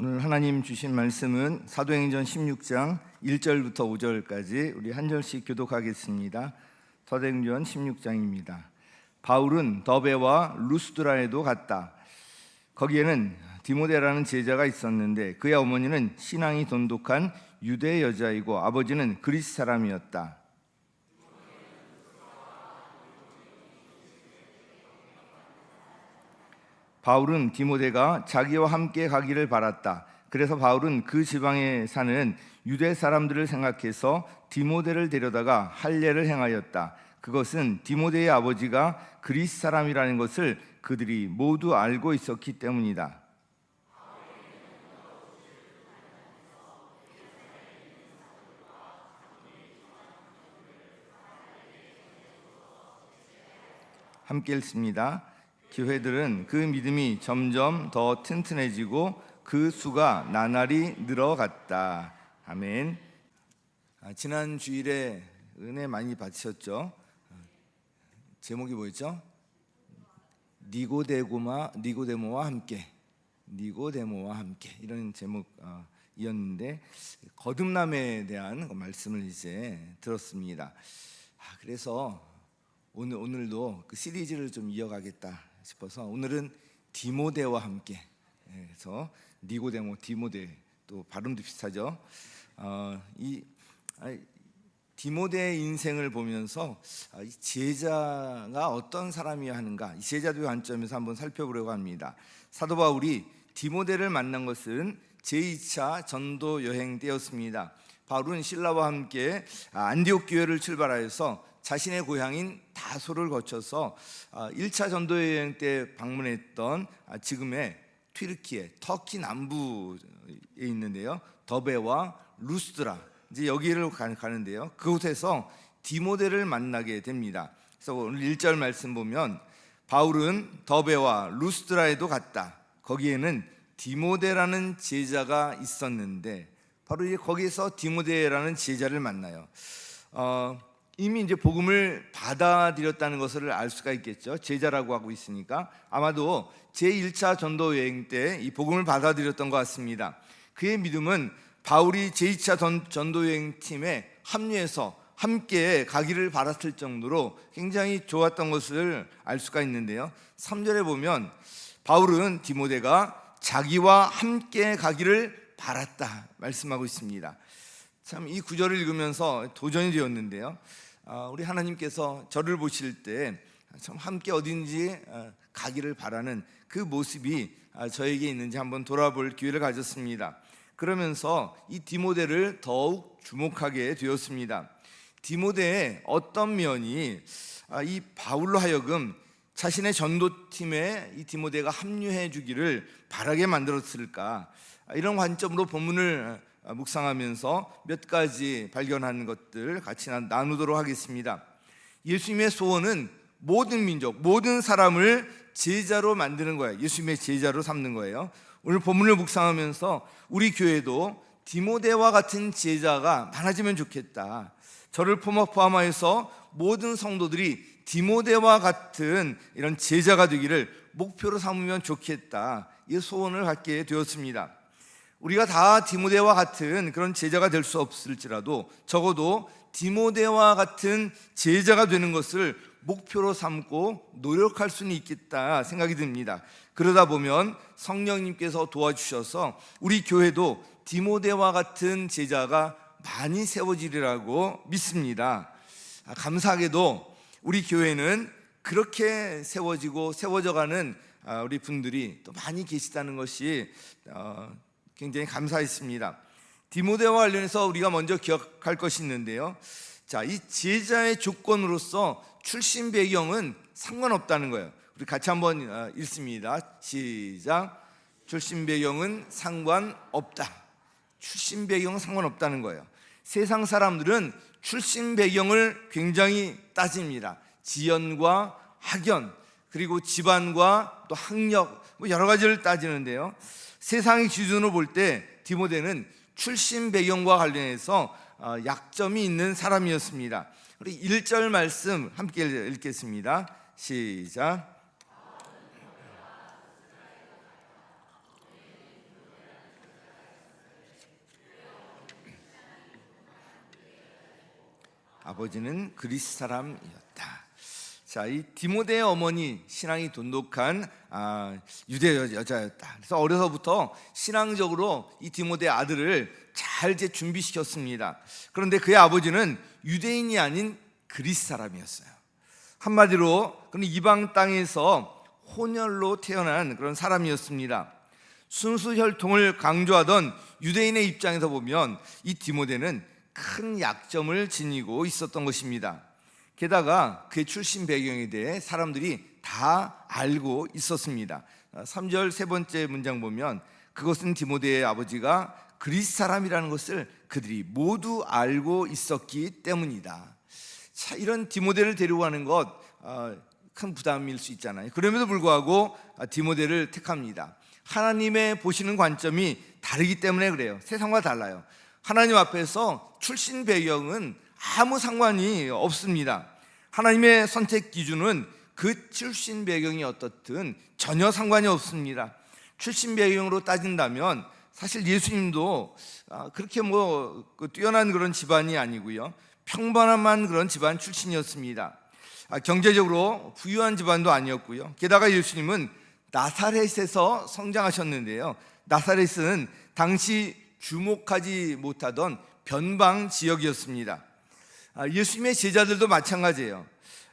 오늘 하나님 주신 말씀은 사도행전 16장 1절부터 5절까지 우리 한 절씩 교독하겠습니다. 사도행전 16장입니다. 바울은 더베와 루스드라에도 갔다. 거기에는 디모데라는 제자가 있었는데 그의 어머니는 신앙이 돈독한 유대 여자이고 아버지는 그리스 사람이었다. 바울은 디모데가 자기와 함께 가기를 바랐다. 그래서 바울은 그 지방에 사는 유대 사람들을 생각해서 디모데를 데려다가 할례를 행하였다. 그것은 디모데의 아버지가 그리스 사람이라는 것을 그들이 모두 알고 있었기 때문이다. 함께 읽습니다. 교회들은 그 믿음이 점점 더 튼튼해지고 그 수가 나날이 늘어갔다. 아멘. 지난 주일에 은혜 많이 받으셨죠? 제목이 뭐였죠? 니고데모와 함께 이런 제목이었는데 거듭남에 대한 말씀을 이제 들었습니다. 그래서 오늘도 그 시리즈를 좀 이어가겠다 싶어서 오늘은 디모데와 함께, 그래서 니고데모, 디모데, 또 발음도 비슷하죠. 이 디모데의 인생을 보면서 이 제자가 어떤 사람이어야 하는가, 이 제자도의 관점에서 한번 살펴보려고 합니다. 사도 바울이 디모데를 만난 것은 제2차 전도 여행 때였습니다. 바울은 신라와 함께 안디옥 교회를 출발하여서 자신의 고향인 다소를 거쳐서 1차 전도여행 때 방문했던 지금의 튀르키예, 터키 남부에 있는데요, 더베와 루스드라, 이제 여기를 가는데요, 그곳에서 디모데를 만나게 됩니다. 그래서 오늘 1절 말씀 보면 바울은 더베와 루스드라에도 갔다. 거기에는 디모데라는 제자가 있었는데, 바로 이제 거기서 디모데라는 제자를 만나요. 이미 이제 복음을 받아들였다는 것을 알 수가 있겠죠. 제자라고 하고 있으니까 아마도 제1차 전도 여행 때 이 복음을 받아들였던 것 같습니다. 그의 믿음은 바울이 제2차 전도 여행 팀에 합류해서 함께 가기를 바랐을 정도로 굉장히 좋았던 것을 알 수가 있는데요, 3절에 보면 바울은 디모데가 자기와 함께 가기를 바랐다 말씀하고 있습니다. 참 이 구절을 읽으면서 도전이 되었는데요, 우리 하나님께서 저를 보실 때 참 함께 어딘지 가기를 바라는 그 모습이 저에게 있는지 한번 돌아볼 기회를 가졌습니다. 그러면서 이 디모데를 더욱 주목하게 되었습니다. 디모데의 어떤 면이 이 바울로 하여금 자신의 전도팀에 이 디모데가 합류해 주기를 바라게 만들었을까, 이런 관점으로 본문을 묵상하면서 몇 가지 발견한 것들 같이 나누도록 하겠습니다. 예수님의 소원은 모든 민족, 모든 사람을 제자로 만드는 거예요. 예수님의 제자로 삼는 거예요. 오늘 본문을 묵상하면서 우리 교회도 디모데와 같은 제자가 많아지면 좋겠다. 저를 포함하여서 모든 성도들이 디모데와 같은 이런 제자가 되기를 목표로 삼으면 좋겠다, 이 소원을 갖게 되었습니다. 우리가 다 디모데와 같은 그런 제자가 될 수 없을지라도 적어도 디모데와 같은 제자가 되는 것을 목표로 삼고 노력할 수는 있겠다 생각이 듭니다. 그러다 보면 성령님께서 도와주셔서 우리 교회도 디모데와 같은 제자가 많이 세워지리라고 믿습니다. 감사하게도 우리 교회는 그렇게 세워져가는 우리 분들이 또 많이 계시다는 것이 굉장히 감사했습니다. 디모데와 관련해서 우리가 먼저 기억할 것이 있는데요, 이 제자의 조건으로서 출신 배경은 상관없다는 거예요. 우리 같이 한번 읽습니다. 시작. 출신 배경은 상관없다. 출신 배경은 상관없다는 거예요. 세상 사람들은 출신 배경을 굉장히 따집니다. 지연과 학연, 그리고 집안과 또 학력, 여러 가지를 따지는데요, 세상의 기준으로 볼 때 디모데는 출신 배경과 관련해서 약점이 있는 사람이었습니다. 우리 1절 말씀 함께 읽겠습니다. 시작. 아버지는 그리스 사람이었다. 자, 이 디모데의 어머니 신앙이 돈독한 유대 여자였다. 그래서 어려서부터 신앙적으로 이 디모데의 아들을 잘 준비시켰습니다. 그런데 그의 아버지는 유대인이 아닌 그리스 사람이었어요. 한마디로 그는 이방 땅에서 혼혈로 태어난 그런 사람이었습니다. 순수 혈통을 강조하던 유대인의 입장에서 보면 이 디모데는 큰 약점을 지니고 있었던 것입니다. 게다가 그의 출신 배경에 대해 사람들이 다 알고 있었습니다. 3절 세 번째 문장 보면 그것은 디모데의 아버지가 그리스 사람이라는 것을 그들이 모두 알고 있었기 때문이다. 자, 이런 디모데를 데리고 가는 것 큰 부담일 수 있잖아요. 그럼에도 불구하고 디모데를 택합니다. 하나님의 보시는 관점이 다르기 때문에 그래요. 세상과 달라요. 하나님 앞에서 출신 배경은 아무 상관이 없습니다. 하나님의 선택 기준은 그 출신 배경이 어떻든 전혀 상관이 없습니다. 출신 배경으로 따진다면 사실 예수님도 그렇게 뛰어난 그런 집안이 아니고요, 평범한 그런 집안 출신이었습니다. 경제적으로 부유한 집안도 아니었고요. 게다가 예수님은 나사렛에서 성장하셨는데요, 나사렛은 당시 주목하지 못하던 변방 지역이었습니다. 예수님의 제자들도 마찬가지예요.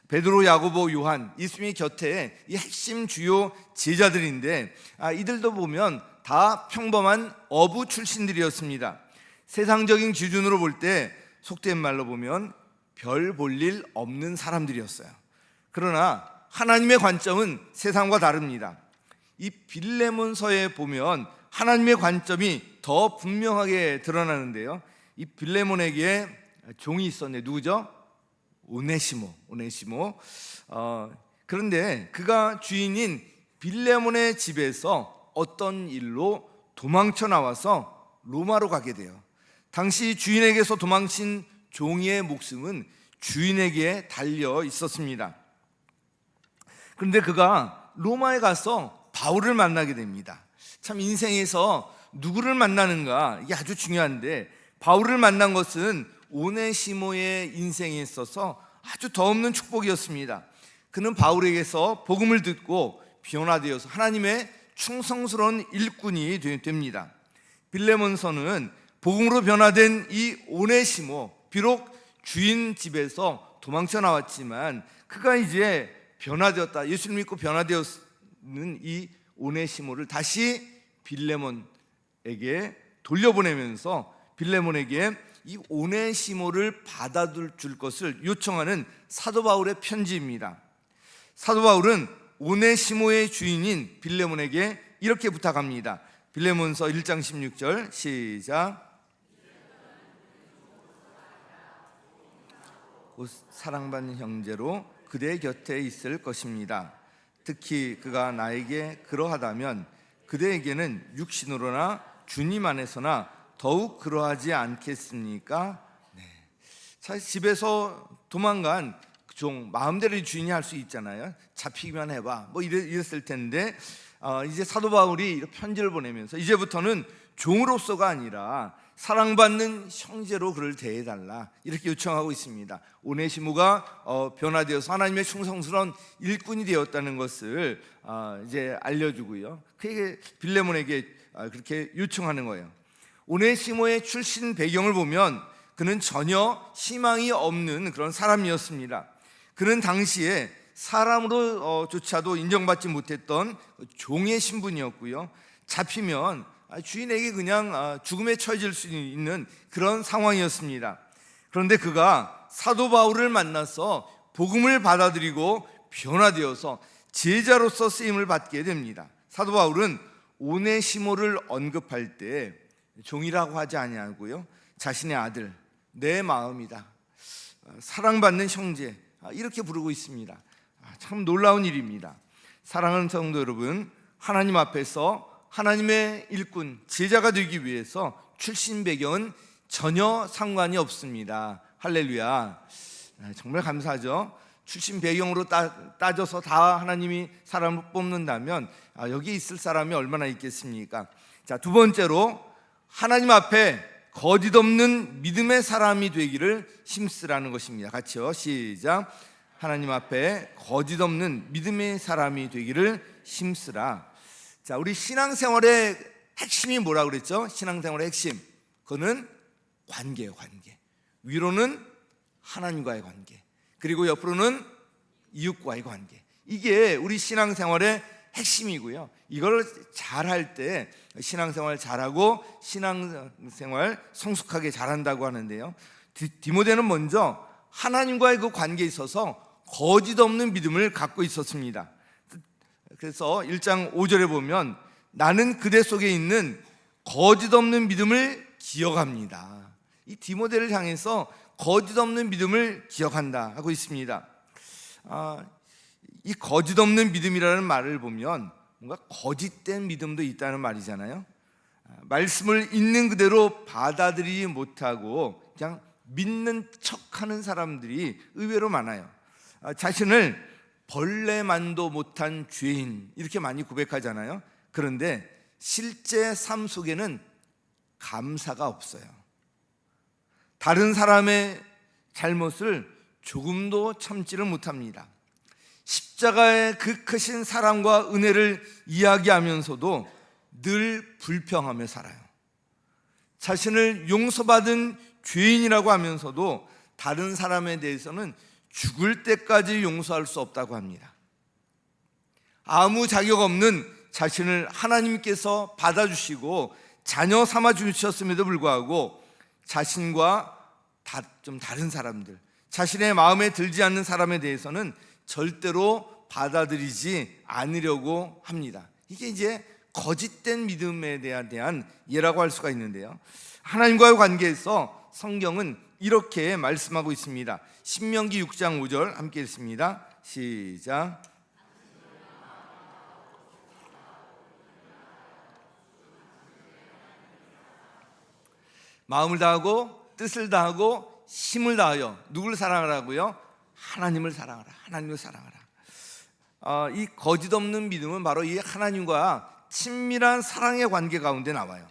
베드로, 야고보, 요한, 예수님의 곁에 이 핵심 주요 제자들인데 이들도 보면 다 평범한 어부 출신들이었습니다. 세상적인 기준으로 볼 때 속된 말로 보면 별 볼 일 없는 사람들이었어요. 그러나 하나님의 관점은 세상과 다릅니다. 이 빌레몬서에 보면 하나님의 관점이 더 분명하게 드러나는데요, 이 빌레몬에게 종이 있었네. 누구죠? 오네시모. 그런데 그가 주인인 빌레몬의 집에서 어떤 일로 도망쳐 나와서 로마로 가게 돼요. 당시 주인에게서 도망친 종이의 목숨은 주인에게 달려 있었습니다. 그런데 그가 로마에 가서 바울을 만나게 됩니다. 참 인생에서 누구를 만나는가 이게 아주 중요한데, 바울을 만난 것은 오네시모의 인생에 있어서 아주 더없는 축복이었습니다. 그는 바울에게서 복음을 듣고 변화되어서 하나님의 충성스러운 일꾼이 됩니다. 빌레몬서는 복음으로 변화된 이 오네시모, 비록 주인 집에서 도망쳐 나왔지만 그가 이제 변화되었다, 예수를 믿고 변화되었는 이 오네시모를 다시 빌레몬에게 돌려보내면서 빌레몬에게 이 오네시모를 받아줄 것을 요청하는 사도 바울의 편지입니다. 사도 바울은 오네시모의 주인인 빌레몬에게 이렇게 부탁합니다. 빌레몬서 1장 16절 시작. 곧 사랑받는 형제로 그대 곁에 있을 것입니다. 특히 그가 나에게 그러하다면 그대에게는 육신으로나 주님 안에서나 더욱 그러하지 않겠습니까? 네. 사실 집에서 도망간 종 마음대로 주인이 할 수 있잖아요. 잡히기만 해봐 이랬을 텐데 이제 사도 바울이 이렇게 편지를 보내면서 이제부터는 종으로서가 아니라 사랑받는 형제로 그를 대해달라 이렇게 요청하고 있습니다. 오네시모가 변화되어서 하나님의 충성스러운 일꾼이 되었다는 것을 이제 알려주고요, 그에게 빌레몬에게 그렇게 요청하는 거예요. 오네시모의 출신 배경을 보면 그는 전혀 희망이 없는 그런 사람이었습니다. 그는 당시에 사람으로조차도 인정받지 못했던 종의 신분이었고요, 잡히면 주인에게 그냥 죽음에 처해질 수 있는 그런 상황이었습니다. 그런데 그가 사도 바울을 만나서 복음을 받아들이고 변화되어서 제자로서 쓰임을 받게 됩니다. 사도 바울은 오네시모를 언급할 때 종이라고 하지 아니하고요, 자신의 아들, 내 마음이다, 사랑받는 형제 이렇게 부르고 있습니다. 참 놀라운 일입니다. 사랑하는 성도 여러분, 하나님 앞에서 하나님의 일꾼, 제자가 되기 위해서 출신 배경은 전혀 상관이 없습니다. 할렐루야. 정말 감사하죠. 출신 배경으로 따져서 다 하나님이 사람을 뽑는다면 여기 있을 사람이 얼마나 있겠습니까? 자, 두 번째로 하나님 앞에 거짓 없는 믿음의 사람이 되기를 힘쓰라는 것입니다. 같이요. 시작. 하나님 앞에 거짓 없는 믿음의 사람이 되기를 힘쓰라. 자, 우리 신앙생활의 핵심이 뭐라 그랬죠? 신앙생활의 핵심, 그거는 관계예요. 관계. 위로는 하나님과의 관계, 그리고 옆으로는 이웃과의 관계. 이게 우리 신앙생활의 핵심이고요. 이걸 잘할 때 신앙생활 잘하고 신앙생활 성숙하게 잘한다고 하는데요, 디모데는 먼저 하나님과의 그 관계에 있어서 거짓 없는 믿음을 갖고 있었습니다. 그래서 1장 5절에 보면 나는 그대 속에 있는 거짓 없는 믿음을 기억합니다. 이 디모데를 향해서 거짓 없는 믿음을 기억한다 하고 있습니다. 이 거짓 없는 믿음이라는 말을 보면 뭔가 거짓된 믿음도 있다는 말이잖아요. 말씀을 있는 그대로 받아들이지 못하고 그냥 믿는 척하는 사람들이 의외로 많아요. 자신을 벌레만도 못한 죄인 이렇게 많이 고백하잖아요. 그런데 실제 삶 속에는 감사가 없어요. 다른 사람의 잘못을 조금도 참지를 못합니다. 십자가의 그 크신 사랑과 은혜를 이야기하면서도 늘 불평하며 살아요. 자신을 용서받은 죄인이라고 하면서도 다른 사람에 대해서는 죽을 때까지 용서할 수 없다고 합니다. 아무 자격 없는 자신을 하나님께서 받아주시고 자녀 삼아 주셨음에도 불구하고 자신과 좀 다른 사람들, 자신의 마음에 들지 않는 사람에 대해서는 절대로 받아들이지 않으려고 합니다. 이게 이제 거짓된 믿음에 대한 예라고 할 수가 있는데요, 하나님과의 관계에서 성경은 이렇게 말씀하고 있습니다. 신명기 6장 5절 함께 읽습니다. 시작. 마음을 다하고 뜻을 다하고 힘을 다하여 누구를 사랑하라고요? 하나님을 사랑하라. 하나님을 사랑하라. 이 거짓 없는 믿음은 바로 이 하나님과 친밀한 사랑의 관계 가운데 나와요.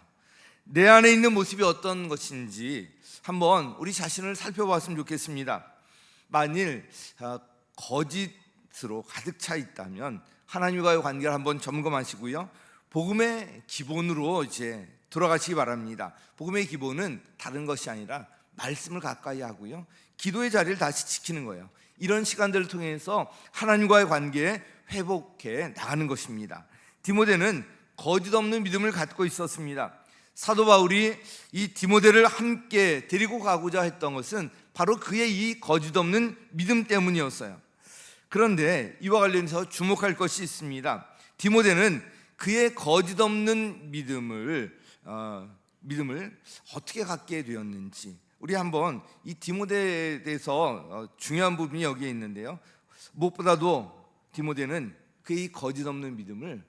내 안에 있는 모습이 어떤 것인지 한번 우리 자신을 살펴봤으면 좋겠습니다. 만일 거짓으로 가득 차 있다면 하나님과의 관계를 한번 점검하시고요, 복음의 기본으로 이제 돌아가시기 바랍니다. 복음의 기본은 다른 것이 아니라 말씀을 가까이 하고요, 기도의 자리를 다시 지키는 거예요. 이런 시간들을 통해서 하나님과의 관계에 회복해 나가는 것입니다. 디모데는 거짓 없는 믿음을 갖고 있었습니다. 사도 바울이 이 디모데를 함께 데리고 가고자 했던 것은 바로 그의 이 거짓 없는 믿음 때문이었어요. 그런데 이와 관련해서 주목할 것이 있습니다. 디모데는 그의 거짓 없는 믿음을 어떻게 갖게 되었는지, 우리 한번 이 디모데에 대해서 중요한 부분이 여기에 있는데요, 무엇보다도 디모데는 그의 거짓 없는 믿음을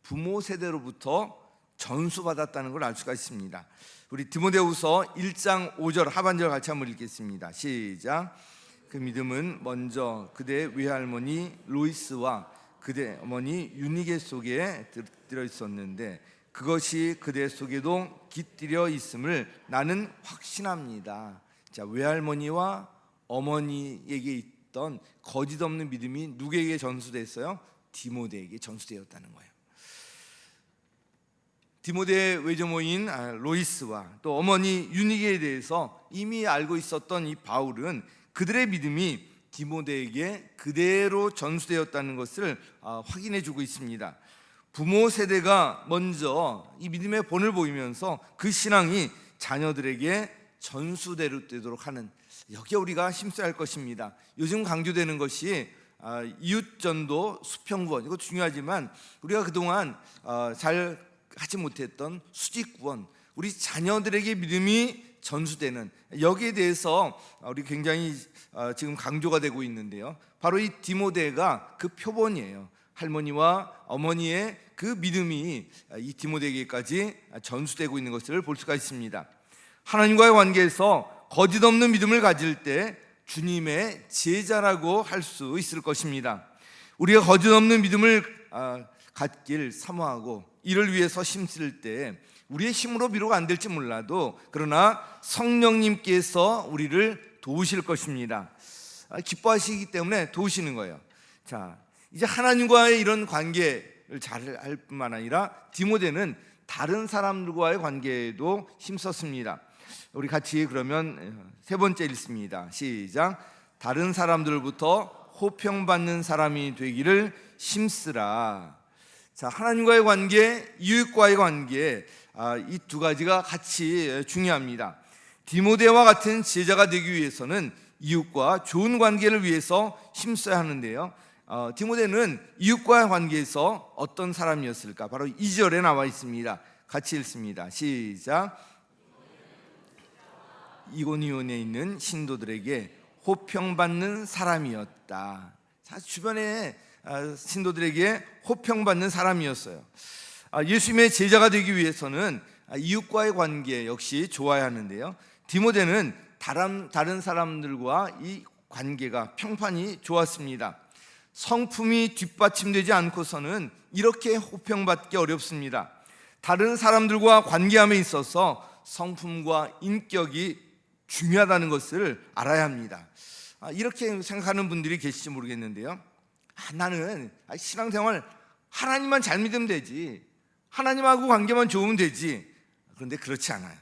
부모 세대로부터 전수받았다는 걸 알 수가 있습니다. 우리 디모데후서 1장 5절 하반절 같이 한번 읽겠습니다. 시작. 그 믿음은 먼저 그대 외할머니 로이스와 그대 어머니 유니게 속에 들어있었는데 그것이 그대 속에도 깃들여 있음을 나는 확신합니다. 자, 외할머니와 어머니에게 있던 거짓 없는 믿음이 누구에게 전수됐어요? 디모데에게 전수되었다는 거예요. 디모데의 외조모인 로이스와 또 어머니 유니게에 대해서 이미 알고 있었던 이 바울은 그들의 믿음이 디모데에게 그대로 전수되었다는 것을 확인해 주고 있습니다. 부모 세대가 먼저 이 믿음의 본을 보이면서 그 신앙이 자녀들에게 전수되도록 하는, 여기에 우리가 힘써야 할 것입니다. 요즘 강조되는 것이 이웃전도 수평구원, 이거 중요하지만 우리가 그동안 잘 하지 못했던 수직구원, 우리 자녀들에게 믿음이 전수되는, 여기에 대해서 우리 굉장히 지금 강조가 되고 있는데요, 바로 이 디모데가 그 표본이에요. 할머니와 어머니의 그 믿음이 이 디모데에게까지 전수되고 있는 것을 볼 수가 있습니다. 하나님과의 관계에서 거짓 없는 믿음을 가질 때 주님의 제자라고 할 수 있을 것입니다. 우리가 거짓 없는 믿음을 갖길 사모하고 이를 위해서 힘쓸 때 우리의 힘으로 비록 안 될지 몰라도 그러나 성령님께서 우리를 도우실 것입니다. 기뻐하시기 때문에 도우시는 거예요. 자, 이제 하나님과의 이런 관계를 잘 할 뿐만 아니라 디모데는 다른 사람들과의 관계에도 힘썼습니다. 우리 같이 그러면 세 번째 읽습니다. 시작. 다른 사람들부터 호평받는 사람이 되기를 힘쓰라. 자, 하나님과의 관계, 이웃과의 관계, 이 두 가지가 같이 중요합니다. 디모데와 같은 제자가 되기 위해서는 이웃과 좋은 관계를 위해서 힘써야 하는데요. 디모데는 이웃과의 관계에서 어떤 사람이었을까? 바로 2절에 나와 있습니다. 같이 읽습니다. 시작. 이고니온에 있는 신도들에게 호평받는 사람이었다. 주변에 신도들에게 호평받는 사람이었어요. 예수님의 제자가 되기 위해서는 이웃과의 관계 역시 좋아야 하는데요. 디모데는 다른 사람들과 이 관계가 평판이 좋았습니다. 성품이 뒷받침되지 않고서는 이렇게 호평받기 어렵습니다. 다른 사람들과 관계함에 있어서 성품과 인격이 중요하다는 것을 알아야 합니다. 이렇게 생각하는 분들이 계실지 모르겠는데요. 나는 신앙생활 하나님만 잘 믿으면 되지, 하나님하고 관계만 좋으면 되지. 그런데 그렇지 않아요.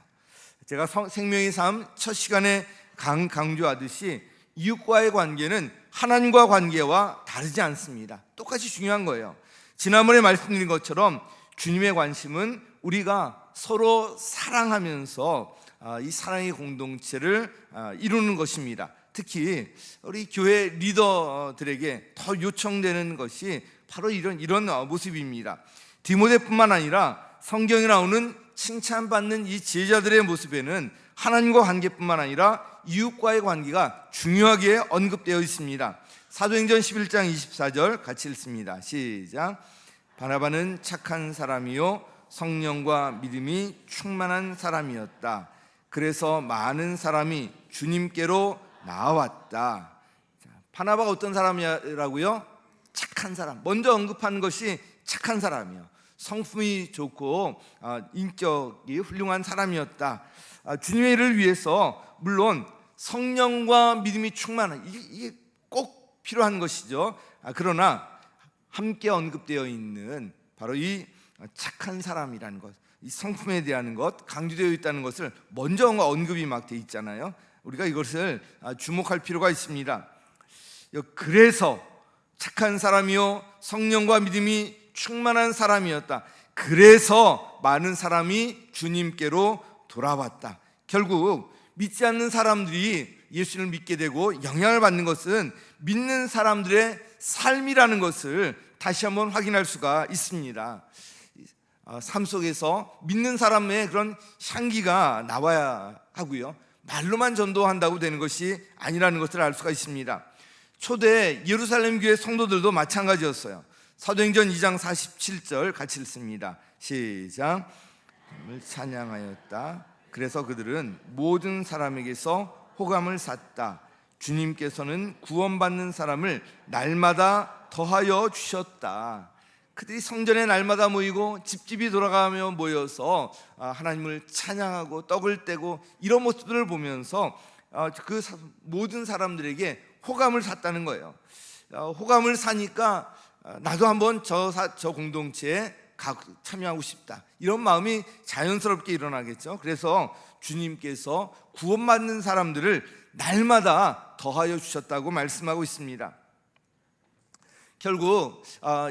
제가 생명의 삶 첫 시간에 강조하듯이 이웃과의 관계는 하나님과 관계와 다르지 않습니다. 똑같이 중요한 거예요. 지난번에 말씀드린 것처럼 주님의 관심은 우리가 서로 사랑하면서 이 사랑의 공동체를 이루는 것입니다. 특히 우리 교회 리더들에게 더 요청되는 것이 바로 이런 모습입니다. 디모데뿐만 아니라 성경에 나오는 칭찬받는 이 제자들의 모습에는 하나님과 관계뿐만 아니라 이웃과의 관계가 중요하게 언급되어 있습니다. 사도행전 11장 24절 같이 읽습니다. 시작. 바나바는 착한 사람이요 성령과 믿음이 충만한 사람이었다. 그래서 많은 사람이 주님께로 나왔다. 바나바가 어떤 사람이라고요? 착한 사람. 먼저 언급하는 것이 착한 사람이요, 성품이 좋고 인격이 훌륭한 사람이었다. 주님의 일을 위해서 물론 성령과 믿음이 충만한, 이게 꼭 필요한 것이죠. 그러나 함께 언급되어 있는 바로 이 착한 사람이라는 것, 이 성품에 대한 것, 강조되어 있다는 것을 먼저 언급이 막 돼 있잖아요. 우리가 이것을 주목할 필요가 있습니다. 그래서 착한 사람이요 성령과 믿음이 충만한 사람이었다. 그래서 많은 사람이 주님께로 돌아왔다. 결국 믿지 않는 사람들이 예수를 믿게 되고 영향을 받는 것은 믿는 사람들의 삶이라는 것을 다시 한번 확인할 수가 있습니다. 삶 속에서 믿는 사람의 그런 향기가 나와야 하고요, 말로만 전도한다고 되는 것이 아니라는 것을 알 수가 있습니다. 초대 예루살렘 교회 성도들도 마찬가지였어요. 사도행전 2장 47절 같이 읽습니다. 시작. 하나님을 찬양하였다. 그래서 그들은 모든 사람에게서 호감을 샀다. 주님께서는 구원받는 사람을 날마다 더하여 주셨다. 그들이 성전에 날마다 모이고 집집이 돌아가며 모여서 하나님을 찬양하고 떡을 떼고 이런 모습들을 보면서 그 모든 사람들에게 호감을 샀다는 거예요. 호감을 사니까 나도 한번 저 공동체에 참여하고 싶다, 이런 마음이 자연스럽게 일어나겠죠. 그래서 주님께서 구원받는 사람들을 날마다 더하여 주셨다고 말씀하고 있습니다. 결국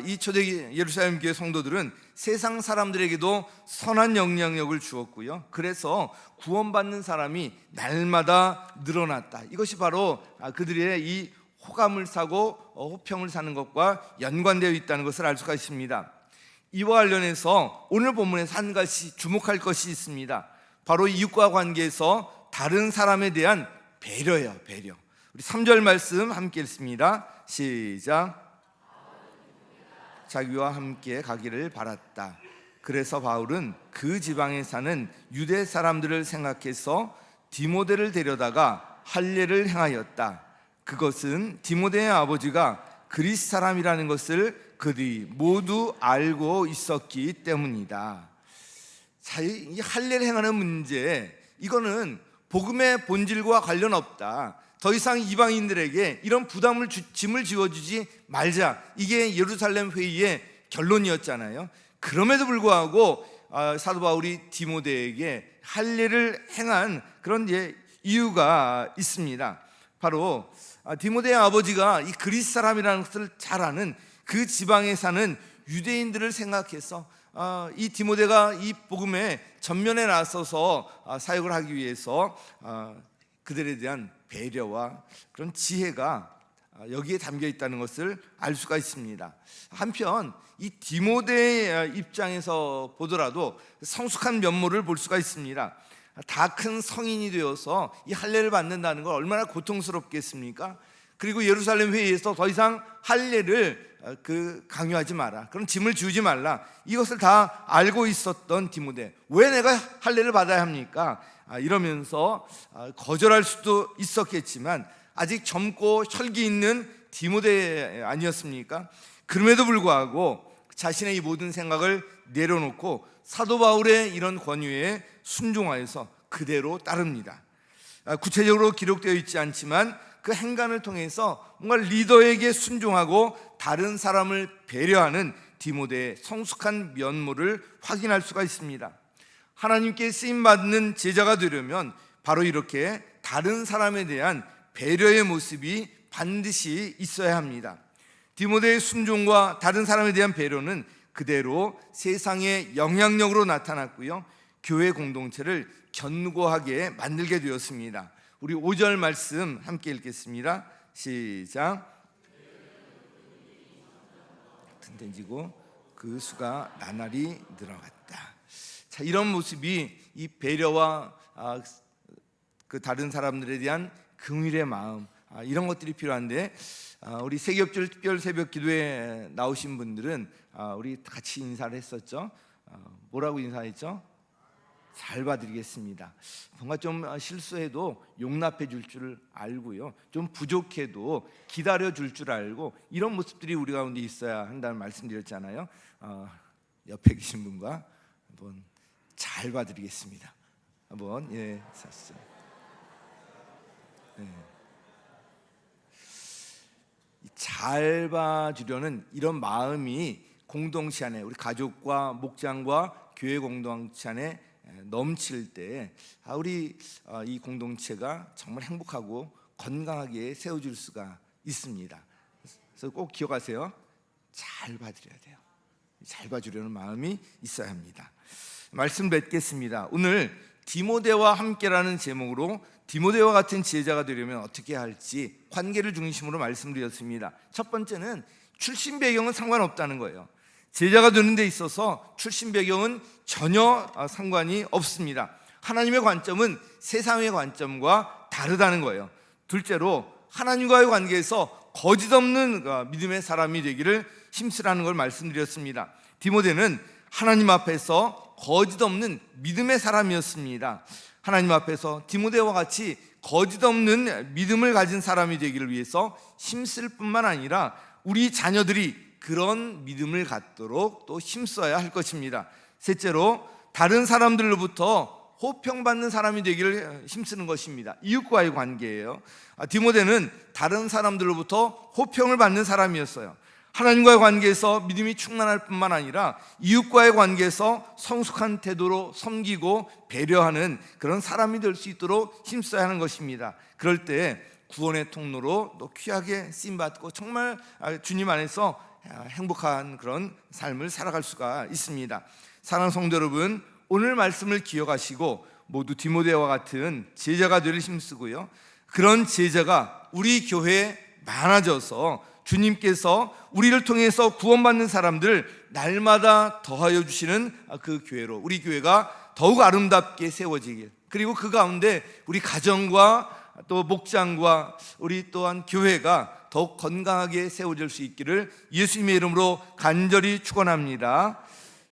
이 초대 예루살렘 교회 성도들은 세상 사람들에게도 선한 영향력을 주었고요, 그래서 구원받는 사람이 날마다 늘어났다. 이것이 바로 그들의 이 호감을 사고 호평을 사는 것과 연관되어 있다는 것을 알 수가 있습니다. 이와 관련해서 오늘 본문에서 한 가지 주목할 것이 있습니다. 바로 이웃과 관계에서 다른 사람에 대한 배려예요. 배려. 우리 3절 말씀 함께 읽습니다. 시작. 자기와 함께 가기를 바랐다. 그래서 바울은 그 지방에 사는 유대 사람들을 생각해서 디모데를 데려다가 할례를 행하였다. 그것은 디모데의 아버지가 그리스 사람이라는 것을 그들이 모두 알고 있었기 때문이다. 이 할례를 행하는 문제, 이거는 복음의 본질과 관련 없다. 더 이상 이방인들에게 이런 짐을 지워주지 말자. 이게 예루살렘 회의의 결론이었잖아요. 그럼에도 불구하고 사도 바울이 디모데에게 할례를 행한 그런 이유가 있습니다. 바로 디모데의 아버지가 이 그리스 사람이라는 것을 잘 아는 그 지방에 사는 유대인들을 생각해서 이 디모데가 이 복음의 전면에 나서서 사역을 하기 위해서 그들에 대한 배려와 그런 지혜가 여기에 담겨 있다는 것을 알 수가 있습니다. 한편 이 디모데의 입장에서 보더라도 성숙한 면모를 볼 수가 있습니다. 다 큰 성인이 되어서 이 할례를 받는다는 걸 얼마나 고통스럽겠습니까? 그리고 예루살렘 회의에서 더 이상 할례를 강요하지 마라, 그런 짐을 지우지 말라, 이것을 다 알고 있었던 디모데, 왜 내가 할례를 받아야 합니까? 이러면서 거절할 수도 있었겠지만 아직 젊고 혈기 있는 디모데 아니었습니까? 그럼에도 불구하고 자신의 이 모든 생각을 내려놓고 사도 바울의 이런 권유에 순종하여서 그대로 따릅니다. 구체적으로 기록되어 있지 않지만 그 행간을 통해서 뭔가 리더에게 순종하고 다른 사람을 배려하는 디모데의 성숙한 면모를 확인할 수가 있습니다. 하나님께 쓰임받는 제자가 되려면 바로 이렇게 다른 사람에 대한 배려의 모습이 반드시 있어야 합니다. 디모데의 순종과 다른 사람에 대한 배려는 그대로 세상의 영향력으로 나타났고요, 교회 공동체를 견고하게 만들게 되었습니다. 우리 5절 말씀 함께 읽겠습니다. 시작. 튼튼지고 그 수가 나날이 늘어갔다. 자, 이런 모습이 이 배려와 그 다른 사람들에 대한 긍휼의 마음, 이런 것들이 필요한데, 우리 세기업절 특별 새벽 기도에 나오신 분들은 우리 같이 인사를 했었죠. 뭐라고 인사했죠? 잘 봐드리겠습니다. 뭔가 좀 실수해도 용납해 줄 줄 알고요, 좀 부족해도 기다려 줄 줄 알고, 이런 모습들이 우리 가운데 있어야 한다는 말씀드렸잖아요. 옆에 계신 분과 한번 잘 봐드리겠습니다. 한번 사시죠. 잘 봐주려는 이런 마음이 공동체 안에, 우리 가족과 목장과 교회 공동체 안에 넘칠 때 우리 이 공동체가 정말 행복하고 건강하게 세워질 수가 있습니다. 그래서 꼭 기억하세요. 잘 봐드려야 돼요. 잘 봐주려는 마음이 있어야 합니다. 말씀 뵙겠습니다. 오늘 디모데와 함께라는 제목으로 디모데와 같은 제자가 되려면 어떻게 할지 관계를 중심으로 말씀드렸습니다. 첫 번째는 출신 배경은 상관없다는 거예요. 제자가 되는 데 있어서 출신 배경은 전혀 상관이 없습니다. 하나님의 관점은 세상의 관점과 다르다는 거예요. 둘째로 하나님과의 관계에서 거짓 없는 믿음의 사람이 되기를 힘쓰라는 걸 말씀드렸습니다. 디모데는 하나님 앞에서 거짓 없는 믿음의 사람이었습니다. 하나님 앞에서 디모데와 같이 거짓 없는 믿음을 가진 사람이 되기를 위해서 힘쓸 뿐만 아니라 우리 자녀들이 그런 믿음을 갖도록 또 힘써야 할 것입니다. 셋째로 다른 사람들로부터 호평받는 사람이 되기를 힘쓰는 것입니다. 이웃과의 관계예요. 디모데는 다른 사람들로부터 호평을 받는 사람이었어요. 하나님과의 관계에서 믿음이 충만할 뿐만 아니라 이웃과의 관계에서 성숙한 태도로 섬기고 배려하는 그런 사람이 될 수 있도록 힘써야 하는 것입니다. 그럴 때 구원의 통로로 또 귀하게 쓰임받고 정말 주님 안에서 행복한 그런 삶을 살아갈 수가 있습니다. 사랑하는 성도 여러분, 오늘 말씀을 기억하시고 모두 디모데와 같은 제자가 되를 힘쓰고요, 그런 제자가 우리 교회에 많아져서 주님께서 우리를 통해서 구원받는 사람들 날마다 더하여 주시는 그 교회로 우리 교회가 더욱 아름답게 세워지길, 그리고 그 가운데 우리 가정과 또 목장과 우리 또한 교회가 더욱 건강하게 세워질 수 있기를 예수님의 이름으로 간절히 축원합니다.